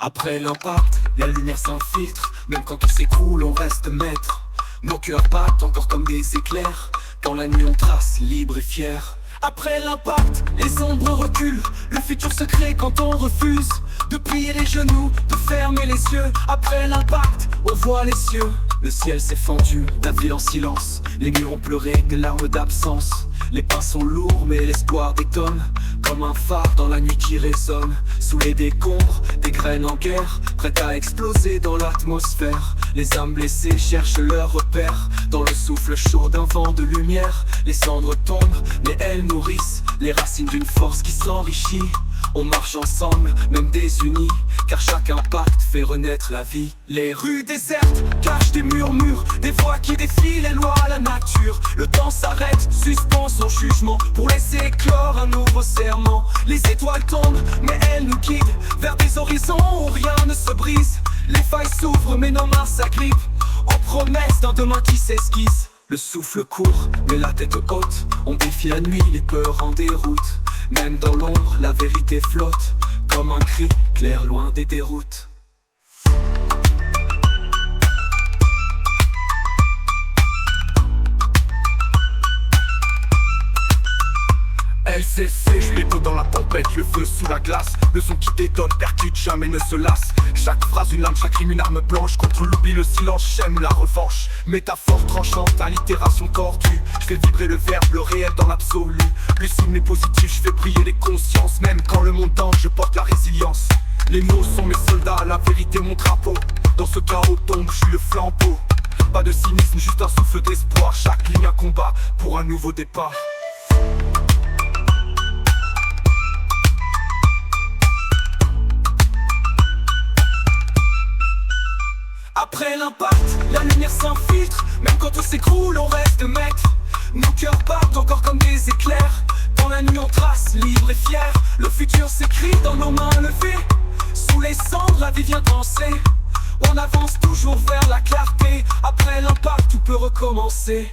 Après l'impact, la lumière s'infiltre. Même quand tout s'écroule, on reste maître. Nos cœurs battent encore comme des éclairs. Dans la nuit on trace, libre et fier. Après l'impact, les ombres reculent. Le futur se crée quand on refuse de plier les genoux, de fermer les yeux. Après l'impact, on voit les cieux. Le ciel s'est fendu, la ville en silence. Les murs ont pleuré des larmes d'absence. Les pas sont lourds mais l'espoir détonne. Comme un phare dans la nuit qui résonne. Sous les décombres, des graines en guerre, prêtes à exploser dans l'atmosphère. Les âmes blessées cherchent leur repère. Dans le souffle chaud d'un vent de lumière. Les cendres tombent, mais elles nourrissent les racines d'une force qui s'enrichit. On marche ensemble, même désunis, car chaque impact fait renaître la vie. Les rues désertes cachent des murmures, des voix qui défient les lois à la nature. Le temps s'arrête, suspend son jugement, pour laisser éclore un nouveau serment. Les étoiles tombent, mais elles nous guident vers des horizons où rien ne se brise. Les failles s'ouvrent, mais nos mains s'agrippent aux promesses d'un demain qui s'esquisse. Le souffle court, mais la tête haute, on défie la nuit, les peurs en déroute. Même dans l'ombre, la vérité flotte, comme un cri clair loin des déroutes. Elle s'essèche, les taux dans la tempête, le feu sous la glace. Le son qui détonne, percute, jamais ne se lasse. Chaque phrase une lame, chaque rime une arme blanche. Contre l'oubli, le silence, j'aime la revanche. Métaphore tranchante, allitération tordue. Je fais vibrer le verbe, le réel dans l'absolu. Lucide mais positif, je fais briller les consciences. Même quand le monde danse, je porte la résilience. Les mots sont mes soldats, la vérité mon drapeau. Dans ce chaos tombe, je suis le flambeau. Pas de cynisme, juste un souffle d'espoir. Chaque ligne un combat pour un nouveau départ. Après l'impact, la lumière s'infiltre. Même quand tout s'écroule, on reste maître. Nos cœurs battent encore comme des éclairs. Dans la nuit on trace, libre et fier. Le futur s'écrit dans nos mains levées. Sous les cendres, la vie vient danser. On avance toujours vers la clarté. Après l'impact, tout peut recommencer.